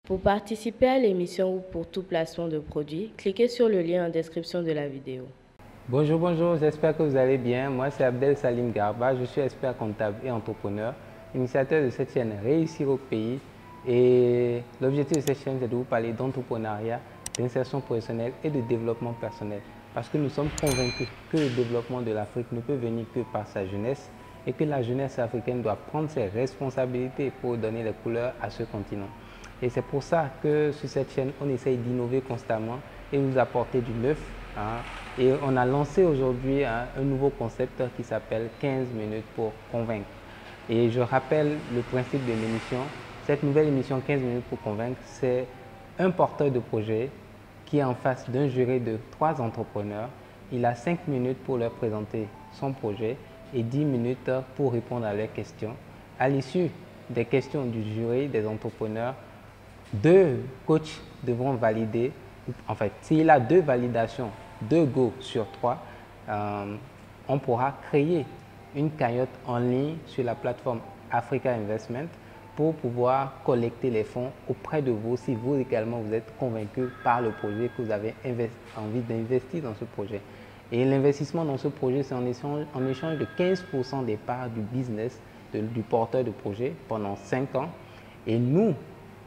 Pour participer à l'émission ou pour tout placement de produit, cliquez sur le lien en description de la vidéo. Bonjour, bonjour, j'espère que vous allez bien. Moi, c'est Abdel Salim Garba, je suis expert comptable et entrepreneur, initiateur de cette chaîne Réussir au pays. Et l'objectif de cette chaîne, c'est de vous parler d'entrepreneuriat, d'insertion professionnelle et de développement personnel. Parce que nous sommes convaincus que le développement de l'Afrique ne peut venir que par sa jeunesse et que la jeunesse africaine doit prendre ses responsabilités pour donner les couleurs à ce continent. Et c'est pour ça que sur cette chaîne, on essaye d'innover constamment et vous apporter du neuf. Et on a lancé aujourd'hui un nouveau concept qui s'appelle 15 minutes pour convaincre. Et je rappelle le principe de l'émission. Cette nouvelle émission 15 minutes pour convaincre, c'est un porteur de projet qui est en face d'un jury de 3 entrepreneurs. Il a 5 minutes pour leur présenter son projet et 10 minutes pour répondre à leurs questions. À l'issue des questions du jury, des entrepreneurs, 2 coachs devront valider. En fait, s'il a 2 validations, 2 go sur 3, on pourra créer une cagnotte en ligne sur la plateforme Africa Investment pour pouvoir collecter les fonds auprès de vous si vous également vous êtes convaincu par le projet, que vous avez envie d'investir dans ce projet. Et l'investissement dans ce projet, c'est en échange de 15% des parts du business du porteur de projet pendant 5 ans. Et nous,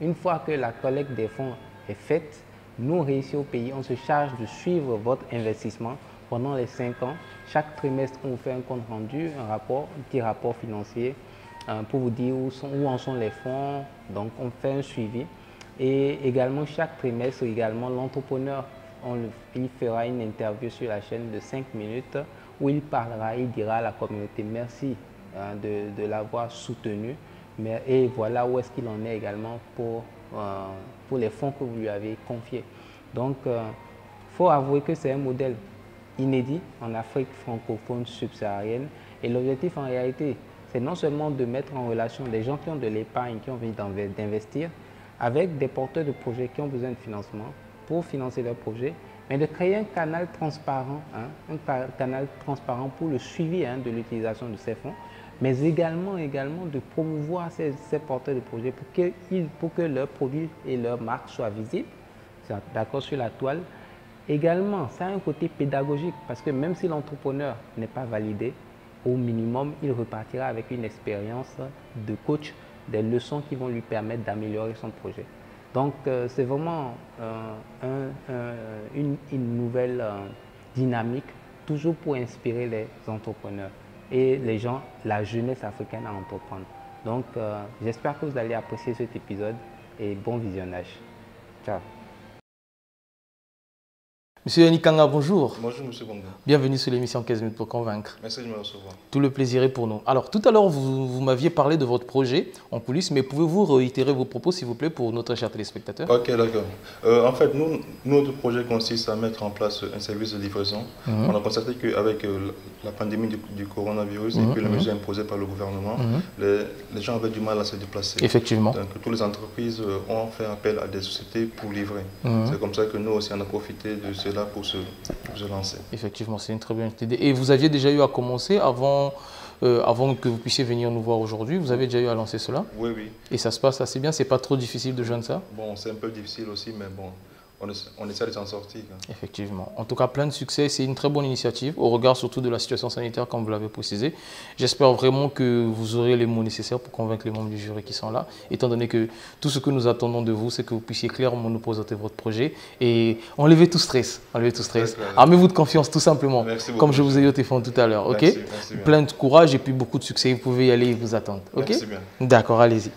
une fois que la collecte des fonds est faite, nous, Réussir au pays, on se charge de suivre votre investissement pendant les 5 ans. Chaque trimestre, on vous fait un compte rendu, un petit rapport financier pour vous dire où en sont les fonds. Donc, on fait un suivi. Et également, chaque trimestre, l'entrepreneur, il fera une interview sur la chaîne de 5 minutes où il parlera, il dira à la communauté merci de l'avoir soutenu. Et voilà où est-ce qu'il en est également pour les fonds que vous lui avez confiés. Donc, il faut avouer que c'est un modèle inédit en Afrique francophone subsaharienne. Et l'objectif en réalité, c'est non seulement de mettre en relation des gens qui ont de l'épargne, qui ont envie d'investir, avec des porteurs de projets qui ont besoin de financement pour financer leurs projets, mais de créer un canal transparent, pour le suivi de l'utilisation de ces fonds, mais également de promouvoir ces porteurs de projets pour que leurs produits et leurs marques soient visibles, d'accord, sur la toile. Également, ça a un côté pédagogique parce que même si l'entrepreneur n'est pas validé, au minimum, il repartira avec une expérience de coach, des leçons qui vont lui permettre d'améliorer son projet. Donc, c'est vraiment une nouvelle dynamique, toujours pour inspirer les entrepreneurs et les gens, la jeunesse africaine à entreprendre. Donc, j'espère que vous allez apprécier cet épisode et bon visionnage. Ciao. Monsieur Yanikanga, bonjour. Bonjour, monsieur Bonga. Bienvenue sur l'émission 15 minutes pour convaincre. Merci de me recevoir. Tout le plaisir est pour nous. Alors, tout à l'heure, vous m'aviez parlé de votre projet en coulisses, mais pouvez-vous réitérer vos propos, s'il vous plaît, pour notre cher téléspectateur? Ok, d'accord. En fait, notre projet consiste à mettre en place un service de livraison. On a constaté qu'avec la pandémie du coronavirus et puis les mesures imposées par le gouvernement, les gens avaient du mal à se déplacer. Effectivement. Donc, toutes les entreprises ont fait appel à des sociétés pour livrer. C'est comme ça que nous aussi, on a profité de cela pour se lancer. Effectivement, c'est une très bonne idée. Et vous aviez déjà eu à commencer avant que vous puissiez venir nous voir aujourd'hui, vous avez déjà eu à lancer cela? Oui, oui. Et ça se passe assez bien, c'est pas trop difficile de joindre ça? Bon, c'est un peu difficile aussi, mais bon, on essaie de s'en sortir. Effectivement. En tout cas, plein de succès. C'est une très bonne initiative, au regard surtout de la situation sanitaire, comme vous l'avez précisé. J'espère vraiment que vous aurez les mots nécessaires pour convaincre les membres du jury qui sont là, étant donné que tout ce que nous attendons de vous, c'est que vous puissiez clairement nous présenter votre projet et enlever tout stress. Enlever tout stress. Armez-vous de confiance, tout simplement. Merci beaucoup, comme je vous ai eu au téléphone tout à l'heure. Merci bien. Plein de courage et puis beaucoup de succès. Vous pouvez y aller et vous attendre. Merci bien. D'accord, allez-y.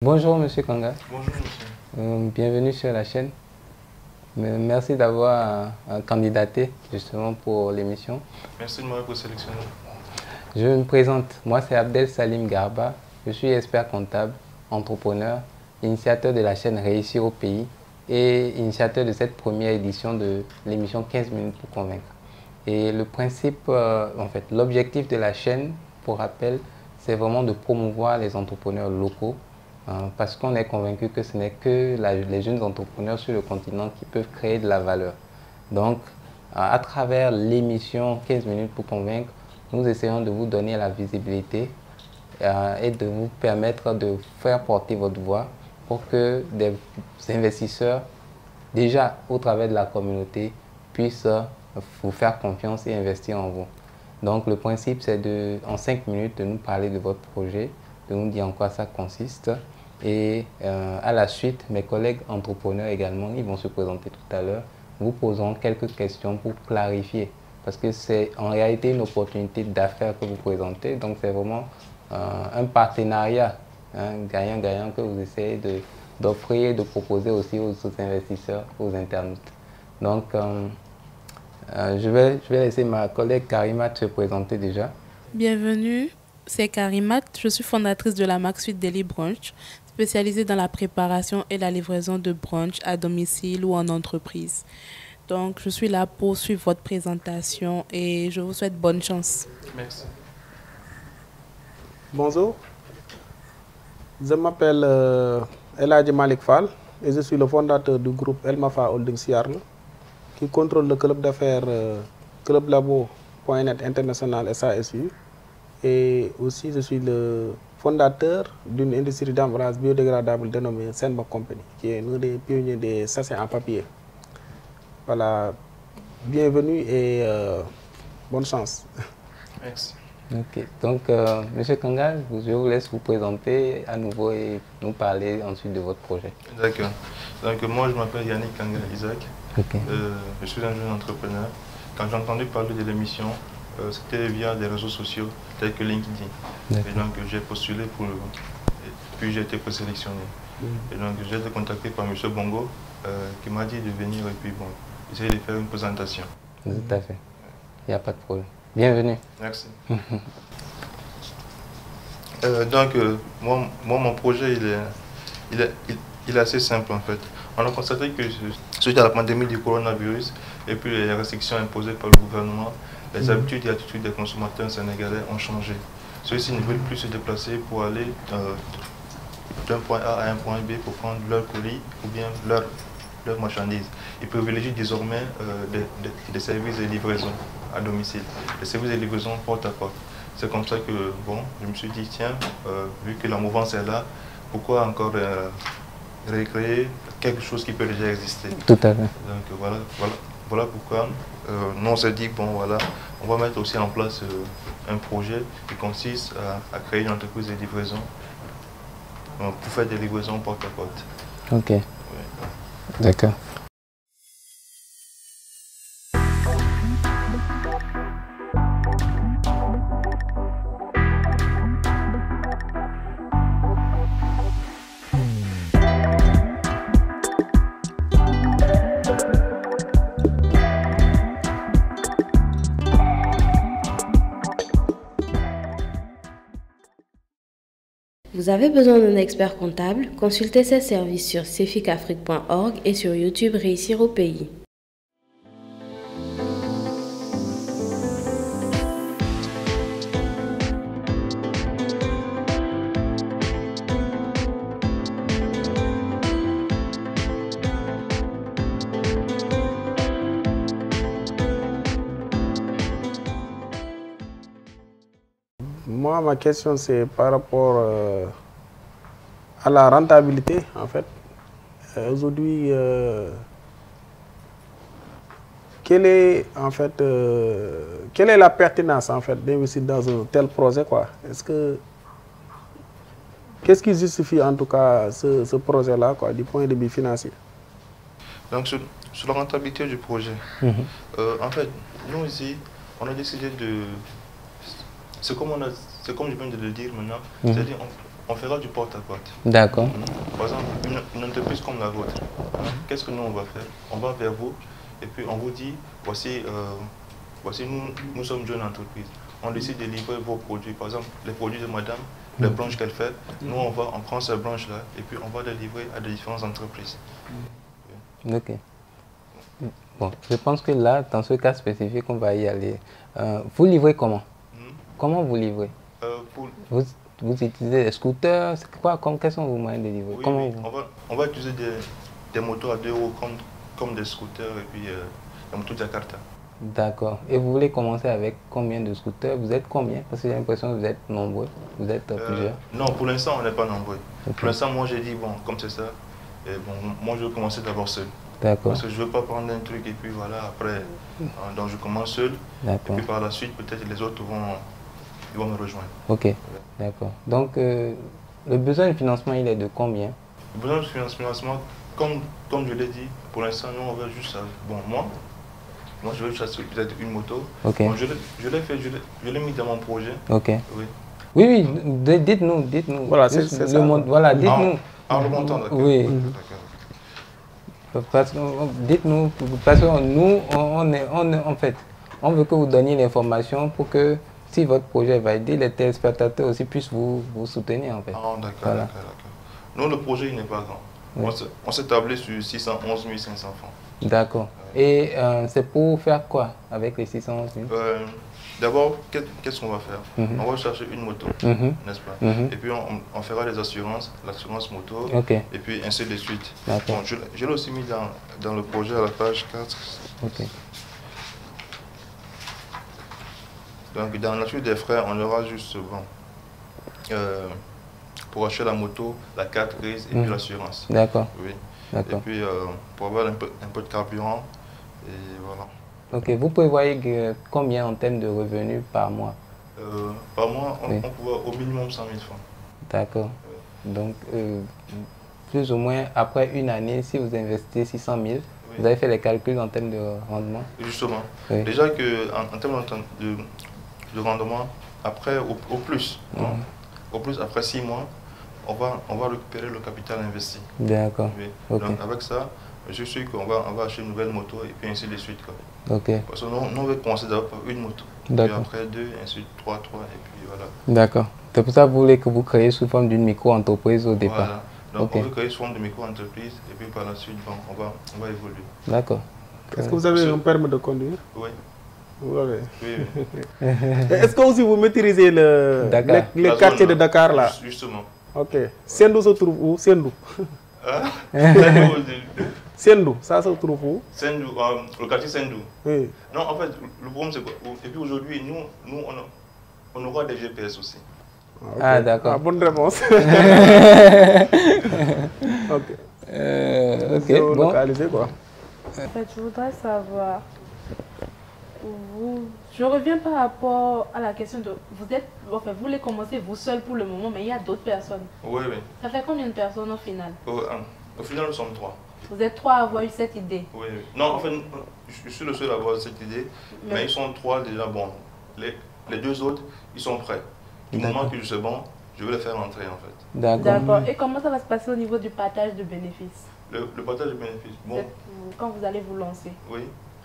Bonjour Monsieur Kanga. Bonjour monsieur. Bienvenue sur la chaîne. Merci d'avoir candidaté justement pour l'émission. Merci de m'avoir sélectionné. Je me présente, moi c'est Abdel Salim Garba, je suis expert comptable, entrepreneur, initiateur de la chaîne Réussir au pays et initiateur de cette première édition de l'émission 15 minutes pour convaincre. Et le principe, en fait, l'objectif de la chaîne, pour rappel, c'est vraiment de promouvoir les entrepreneurs locaux parce qu'on est convaincu que ce n'est que les jeunes entrepreneurs sur le continent qui peuvent créer de la valeur. Donc, à travers l'émission 15 minutes pour convaincre, nous essayons de vous donner la visibilité et de vous permettre de faire porter votre voix pour que des investisseurs, déjà au travers de la communauté, puissent vous faire confiance et investir en vous. Donc le principe, c'est en 5 minutes de nous parler de votre projet, de nous dire en quoi ça consiste. Et à la suite, mes collègues entrepreneurs également, ils vont se présenter tout à l'heure, vous poseront quelques questions pour clarifier. Parce que c'est en réalité une opportunité d'affaires que vous présentez. Donc c'est vraiment un partenariat gagnant-gagnant que vous essayez d'offrir et de proposer aussi aux investisseurs, aux internautes. Donc je vais laisser ma collègue Karimat se présenter déjà. Bienvenue, c'est Karimat. Je suis fondatrice de la MaxSuite Daily Brunch, spécialisée dans la préparation et la livraison de brunch à domicile ou en entreprise. Donc, je suis là pour suivre votre présentation et je vous souhaite bonne chance. Merci. Bonjour, je m'appelle Eladji Malik Fall et je suis le fondateur du groupe El Mafa Holding Siarl qui contrôle le club d'affaires clublabo.net International SASU et aussi je suis le fondateur d'une industrie d'emballage biodégradable dénommée Senba Company qui est l'un des pionniers des sachets en papier. Voilà, bienvenue et bonne chance. Merci. Ok, donc Monsieur Kanga, je vous laisse vous présenter à nouveau et nous parler ensuite de votre projet. D'accord. Donc moi je m'appelle Yannick Kanga Isaac. Okay. Je suis un jeune entrepreneur. Quand j'ai entendu parler de l'émission, c'était via des réseaux sociaux tels que LinkedIn. Et donc j'ai postulé et puis j'ai été présélectionné. Et donc j'ai été contacté par M. Bongo qui m'a dit de venir et puis bon, essayer de faire une présentation. Tout à fait. Il n'y a pas de problème. Bienvenue. Merci. Donc moi mon projet il est assez simple en fait. On a constaté que suite à la pandémie du coronavirus et puis les restrictions imposées par le gouvernement, les habitudes et attitudes des consommateurs sénégalais ont changé. Ceux-ci ne veulent plus se déplacer pour aller d'un point A à un point B pour prendre leur colis ou bien leur marchandise. Ils privilégient désormais des services de livraison à domicile, des services de livraison porte à porte. C'est comme ça que bon, je me suis dit, tiens, vu que la mouvance est là, pourquoi encore recréer quelque chose qui peut déjà exister. Tout à fait. Donc voilà pourquoi nous on s'est dit, bon voilà, on va mettre aussi en place un projet qui consiste à créer une entreprise de livraison pour faire des livraisons porte à porte. Ok. Oui. D'accord. Vous avez besoin d'un expert comptable? Consultez ses services sur ceficafrique.org et sur YouTube Réussir au pays. Moi, ma question, c'est par rapport à la rentabilité, en fait. Aujourd'hui, quelle est la pertinence, en fait, d'investir dans un tel projet, quoi? Qu'est-ce qui justifie, en tout cas, ce projet-là, quoi, du point de vue financier? Donc, sur la rentabilité du projet, en fait, nous ici, on a décidé de... C'est comme je viens de le dire maintenant, c'est-à-dire on fera du porte-à-porte. D'accord. Par exemple, une entreprise comme la vôtre, qu'est-ce que nous on va faire? On va vers vous et puis on vous dit, voici, voici nous sommes une jeune entreprise. On décide de livrer vos produits. Par exemple, les produits de madame, les branches qu'elle fait, nous on prend ces branches-là et puis on va les livrer à des différentes entreprises. Ok. Bon, je pense que là, dans ce cas spécifique, on va y aller. Vous livrez comment? Comment vous livrez? Vous utilisez des scooters? Quels sont vos moyens de livrer? Oui, on va utiliser des motos à 2 roues comme des scooters et puis des motos Jakarta. D'accord. Et vous voulez commencer avec combien de scooters? Vous êtes combien? Parce que j'ai l'impression que vous êtes nombreux. Vous êtes plusieurs. Non, pour l'instant, on n'est pas nombreux. Okay. Pour l'instant, moi, j'ai dit, bon, comme c'est ça, et bon, moi, je vais commencer d'abord seul. D'accord. Parce que je ne veux pas prendre un truc et puis voilà, après, donc je commence seul. Et puis par la suite, peut-être les autres vont me rejoindre. Ok, d'accord. Donc, le besoin de financement, il est de combien? Le besoin de financement, comme je l'ai dit, pour l'instant, nous, on va juste... Bon, moi, je vais juste peut-être une moto. Okay. Bon, je l'ai fait, je l'ai mis dans mon projet. Ok. Oui. Oui, dites-nous. Voilà, c'est ça. Voilà, dites-nous. Le montant, d'accord. Oui. Dites-nous, parce que nous, en fait, on veut que vous donniez l'information pour que, si votre projet va aider, les téléspectateurs aussi puissent vous soutenir, en fait. Ah, d'accord, voilà. D'accord. Non, le projet, il n'est pas grand. Oui. On s'est tablé sur 611 500 francs. D'accord. Et c'est pour faire quoi avec les 611 000? D'abord, qu'est-ce qu'on va faire? On va chercher une moto, n'est-ce pas? Et puis on fera les assurances, l'assurance moto, et puis ainsi de suite. Bon, je l'ai aussi mis dans le projet à la page 4. Okay. Donc dans la suite des frais, on aura juste bon, pour acheter la moto, la carte grise et puis l'assurance. D'accord. Oui. Et puis pour avoir un peu de carburant, et voilà. Ok, vous prévoyez combien en termes de revenus par mois? Par mois, on pourra au minimum 100 000 francs. D'accord. Donc, plus ou moins, après une année, si vous investissez 600 000, vous avez fait les calculs en termes de rendement? Justement. Déjà qu'en termes de rendement, après, au plus, après 6 mois, on va récupérer le capital investi. D'accord. Donc avec ça, je suis sûr qu'on va acheter une nouvelle moto et puis ainsi de suite. Ok. Parce que nous, on veut commencer d'abord par une moto. Puis après 2, ensuite 3, et puis voilà. D'accord. C'est pour ça que vous voulez que vous créez sous forme d'une micro-entreprise au départ. Voilà. Donc on veut créer sous forme de micro-entreprise et puis par la suite, bon, on va évoluer. D'accord. Est-ce que vous avez un permis de conduire? Oui. Vous l'avez? Oui. Est-ce que aussi vous maîtrisez les quartiers de Dakar là? Justement. Ok. Sendou se trouve où? Sendou. Sendou, ça se trouve où? Sendou, le quartier Sendou. Oui. Non, en fait, le problème c'est quoi? Et puis aujourd'hui, nous on aura des GPS aussi. Ah, d'accord. Bonne réponse. Ok. Ok, bon. Localisé, quoi. En fait, je voudrais savoir, je reviens par rapport à la question de, vous voulez commencer vous seul pour le moment, mais il y a d'autres personnes. Oui. Ça fait combien de personnes au final? Au final, nous sommes 3. Vous êtes 3 à avoir eu cette idée? Oui. Non, en fait, je suis le seul à avoir cette idée, mais ils sont 3 déjà bons. Les 2 autres, ils sont prêts. Du moment que je suis bon, je vais les faire entrer en fait. D'accord. Et comment ça va se passer au niveau du partage de bénéfices? Le partage de bénéfices, bon. Quand vous allez vous lancer. Oui.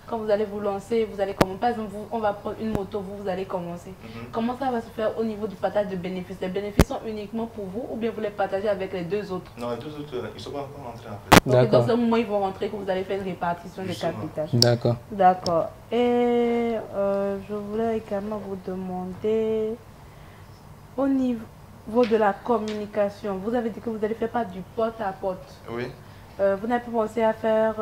Quand vous allez vous lancer, vous allez commencer. Par exemple, on va prendre une moto, vous allez commencer. Comment ça va se faire au niveau du partage de bénéfices? Les bénéfices sont uniquement pour vous ou bien vous les partagez avec les 2 autres? Non, les 2 autres, ils ne sont pas encore rentrés en fait. Donc dans ce moment, ils vont rentrer, que vous allez faire une répartition des capital. D'accord. D'accord. Et je voulais également vous demander, au niveau de la communication, vous avez dit que vous allez faire pas du porte-à-porte. Oui. Vous n'avez pas pensé à faire,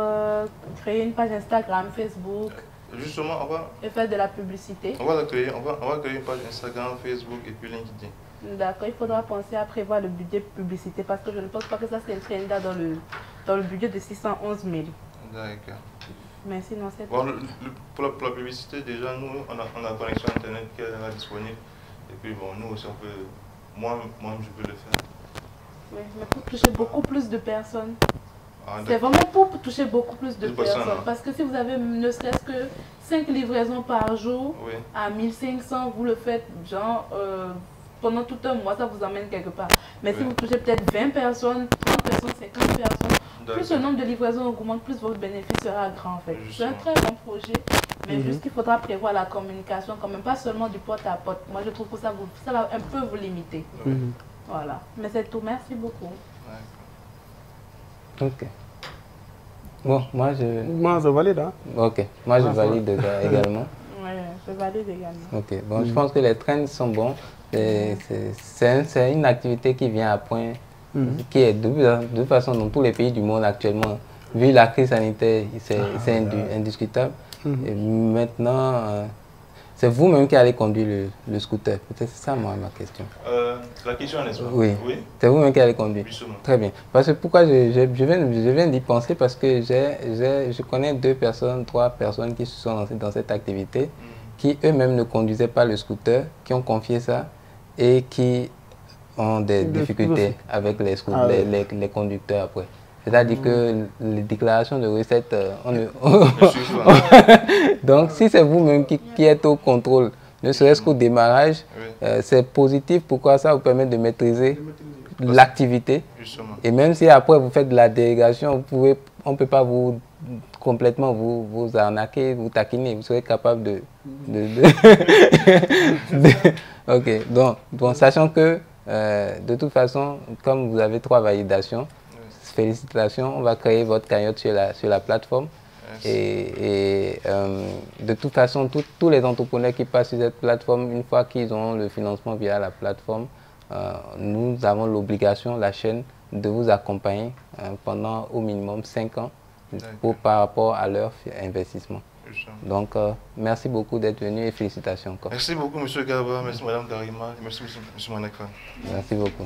créer une page Instagram, Facebook? Justement, on va... Et faire de la publicité? On va créer une page Instagram, Facebook et puis LinkedIn. D'accord, il faudra penser à prévoir le budget de publicité parce que je ne pense pas que ça s'inscrira dans le budget de 611 000. D'accord. Mais sinon, c'est... Bon, pour la publicité, déjà, nous, on a la connexion Internet qui est disponible. Et puis, bon, nous aussi, on peut... Moi, je peux le faire. Oui, mais pour toucher beaucoup plus de personnes. C'est vraiment pour toucher beaucoup plus de personnes. Parce que si vous avez ne serait-ce que 5 livraisons par jour, à 1500, vous le faites genre pendant tout un mois, ça vous emmène quelque part. Mais si vous touchez peut-être 20 personnes, 30 personnes, 50 personnes, plus le nombre de livraisons augmente, plus votre bénéfice sera grand en fait. C'est un très bon projet, mais juste qu'il faudra prévoir la communication quand même, pas seulement du porte à porte. Moi je trouve que ça va un peu vous limiter. Voilà, mais c'est tout, merci beaucoup. Ok. Bon, moi je valide. Hein? Ok, moi je valide également. Oui, je valide également. Ok, bon, je pense que les trends sont bons. C'est une activité qui vient à point, qui est de toute façon dans tous les pays du monde actuellement. Vu la crise sanitaire, c'est indiscutable. Et maintenant, c'est vous-même qui allez conduire le scooter. Peut-être c'est ça, moi, ma question. La question, n'est-ce pas? Oui. C'est vous-même qui allez conduire. Justement. Très bien. Parce que pourquoi je viens d'y penser, parce que je connais 2 personnes, 3 personnes qui se sont lancées dans cette activité, qui eux-mêmes ne conduisaient pas le scooter, qui ont confié ça et qui ont des difficultés avec les conducteurs après. C'est-à-dire que les déclarations de recettes, donc si c'est vous-même qui êtes au contrôle, ne serait-ce qu'au démarrage, c'est positif. Pourquoi ça vous permet de maîtriser l'activité. Et même si après vous faites de la délégation, on ne peut pas complètement vous arnaquer, vous taquiner. Vous serez capable Ok, donc sachant que de toute façon, comme vous avez 3 validations, félicitations, on va créer votre cagnotte sur la plateforme. Et de toute façon, tous les entrepreneurs qui passent sur cette plateforme, une fois qu'ils ont le financement via la plateforme, nous avons l'obligation, la chaîne, de vous accompagner pendant au minimum 5 ans par rapport à leur investissement. Donc, merci beaucoup d'être venu et félicitations encore. Merci beaucoup, M. Garba, merci Mme Karima, merci M. Manekfa. Merci beaucoup.